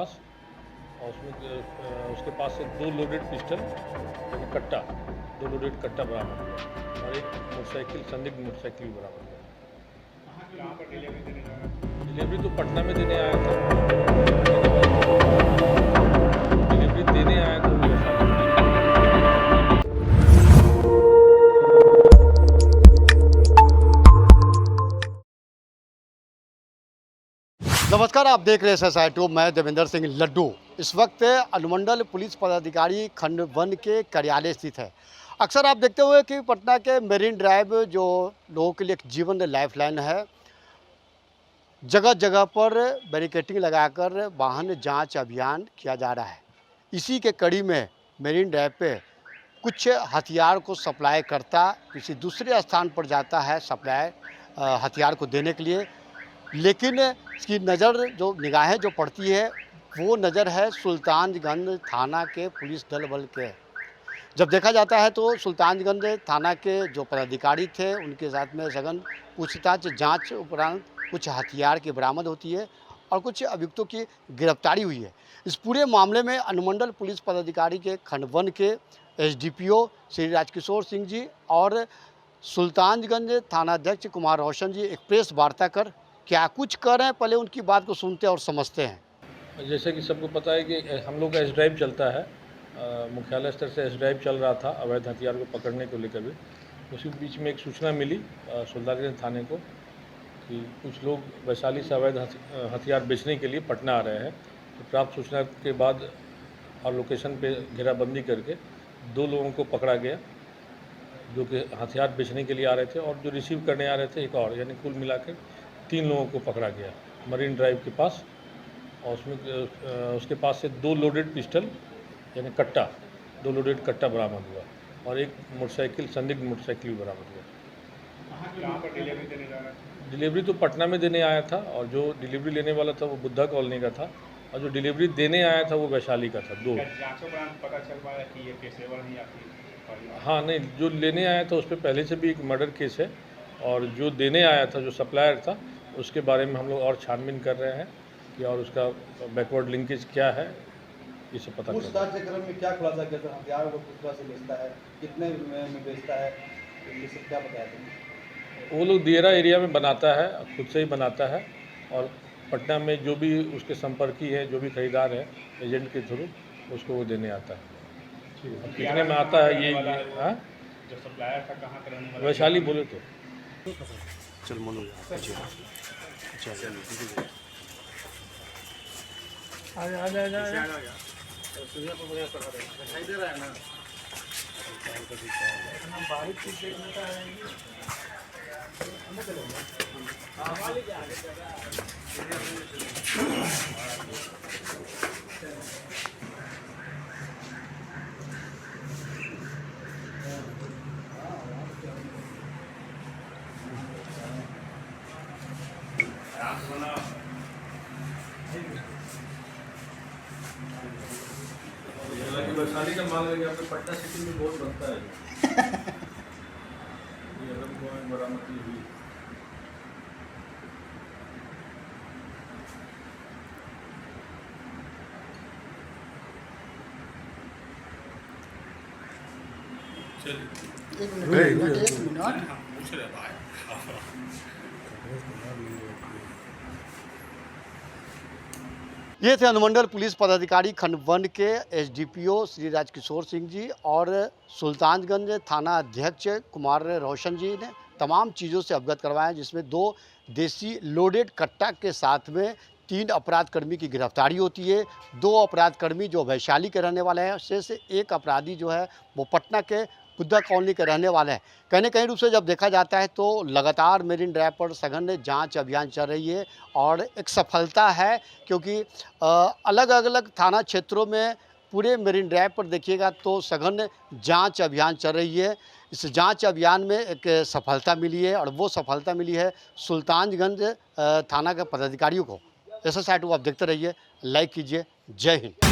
पास, और उसके पास से 2 लोडेड पिस्टल यानी कट्टा, 2 लोडेड कट्टा बरामद हुआ और एक मोटरसाइकिल, संदिग्ध मोटरसाइकिल भी बरामद हुआ। कहाँ पर डिलीवरी देने जा रहा है? डिलीवरी तो पटना में देने आया था। डिलीवरी देने आया था वो वैशाली। नमस्कार, आप देख रहे हैं SSI2। मैं देवेंद्र सिंह लड्डू इस वक्त अनुमंडल पुलिस पदाधिकारी खंड 1 के कार्यालय स्थित है। अक्सर आप देखते हुए कि पटना के मेरीन ड्राइव जो लोगों के लिए एक जीवन लाइफलाइन है, जगह जगह पर बैरिकेटिंग लगाकर वाहन जांच अभियान किया जा रहा है। इसी के कड़ी में मेरीन ड्राइव पे कुछ हथियार को सप्लाई करता किसी दूसरे स्थान पर जाता है सप्लाई हथियार को देने के लिए, लेकिन इसकी नज़र जो निगाहें जो पड़ती है वो नज़र है सुल्तानगंज थाना के पुलिस दल बल के। जब देखा जाता है तो सुल्तानगंज थाना के जो पदाधिकारी थे उनके साथ में सघन पूछताछ जांच उपरांत कुछ हथियार की बरामद होती है और कुछ अभियुक्तों की गिरफ्तारी हुई है। इस पूरे मामले में अनुमंडल पुलिस पदाधिकारी के खंड 1 के SDPO श्री राजकिशोर सिंह जी और सुल्तानगंज थानाध्यक्ष कुमार रोशन जी एक प्रेस वार्ता कर क्या कुछ कर रहे हैं, पहले उनकी बात को सुनते हैं और समझते हैं। जैसे कि सबको पता है कि हम लोग का एस ड्राइव चलता है, मुख्यालय स्तर से एस ड्राइव चल रहा था अवैध हथियार को पकड़ने को लेकर भी। उसी बीच में एक सूचना मिली सुल्तानगंज थाने को कि कुछ लोग वैशाली से अवैध हथियार बेचने के लिए पटना आ रहे हैं। तो प्राप्त सूचना के बाद और लोकेशन पे घेराबंदी करके 2 लोगों को पकड़ा गया जो कि हथियार बेचने के लिए आ रहे थे, और जो रिसीव करने आ रहे थे एक और, यानी कुल मिलाकर 3 लोगों को पकड़ा गया मरीन ड्राइव के पास। और उसके पास से 2 लोडेड पिस्टल यानी कट्टा, 2 लोडेड कट्टा बरामद हुआ और एक मोटरसाइकिल, संदिग्ध मोटरसाइकिल भी बरामद हुआ। कहाँ पर डिलीवरी देने जा रहा है? डिलीवरी तो पटना में देने आया था, और जो डिलीवरी लेने वाला था वो बुद्धा कॉलोनी का था, और जो डिलीवरी देने आया था वो वैशाली का था। 2 जांचों के दौरान पता चल पाया कि ये पेशेवर नहीं आती? हाँ, नहीं, जो लेने आया था उस पर पहले से भी एक मर्डर केस है, और जो देने आया था, जो सप्लायर था, उसके बारे में हम लोग और छानबीन कर रहे हैं कि और उसका बैकवर्ड लिंकेज क्या है, ये सब पता चल रहा है। पूछताछ के क्रम में क्या खुलासा किया था? हथियार वो किस तरह से बेचता है, कितने में बेचता है, ये सब क्या बताया था? वो लोग दियरा एरिया में बनाता है, खुद से ही बनाता है, और पटना में जो भी उसके संपर्की हैं, जो भी खरीदार हैं, एजेंट के थ्रू उसको वो देने आता है। अब कितने में आता है ये हाँ, जो सप्लायर था कहाँ का रहने वाला? वैशाली बोले तो। चल मनो वैशाली का माल है, यहाँ पे पटना सिटी में बहुत बनता है। ये बरामदी हुई। एक मिनट। पूछ रहे भाई। ये थे अनुमंडल पुलिस पदाधिकारी खंड 1 के SDPO श्री राजकिशोर सिंह जी और सुल्तानगंज थाना अध्यक्ष कुमार रोशन जी ने तमाम चीज़ों से अवगत करवाया, जिसमें 2 देसी लोडेड कट्टा के साथ में 3 अपराधकर्मी की गिरफ्तारी होती है। 2 अपराधकर्मी जो वैशाली के रहने वाले हैं, शेष 1 अपराधी जो है वो पटना के बुद्धा कॉलोनी के रहने वाले हैं। कहीं रूप से जब देखा जाता है तो लगातार मेरीन ड्राइव पर सघन जांच अभियान चल रही है और एक सफलता है, क्योंकि अलग अलग थाना क्षेत्रों में पूरे मेरीन ड्राइव पर देखिएगा तो सघन जांच अभियान चल रही है। इस जांच अभियान में एक सफलता मिली है, और वो सफलता मिली है सुल्तानगंज थाना के पदाधिकारियों को। SSI2 आप देखते रहिए, लाइक कीजिए। जय हिंद।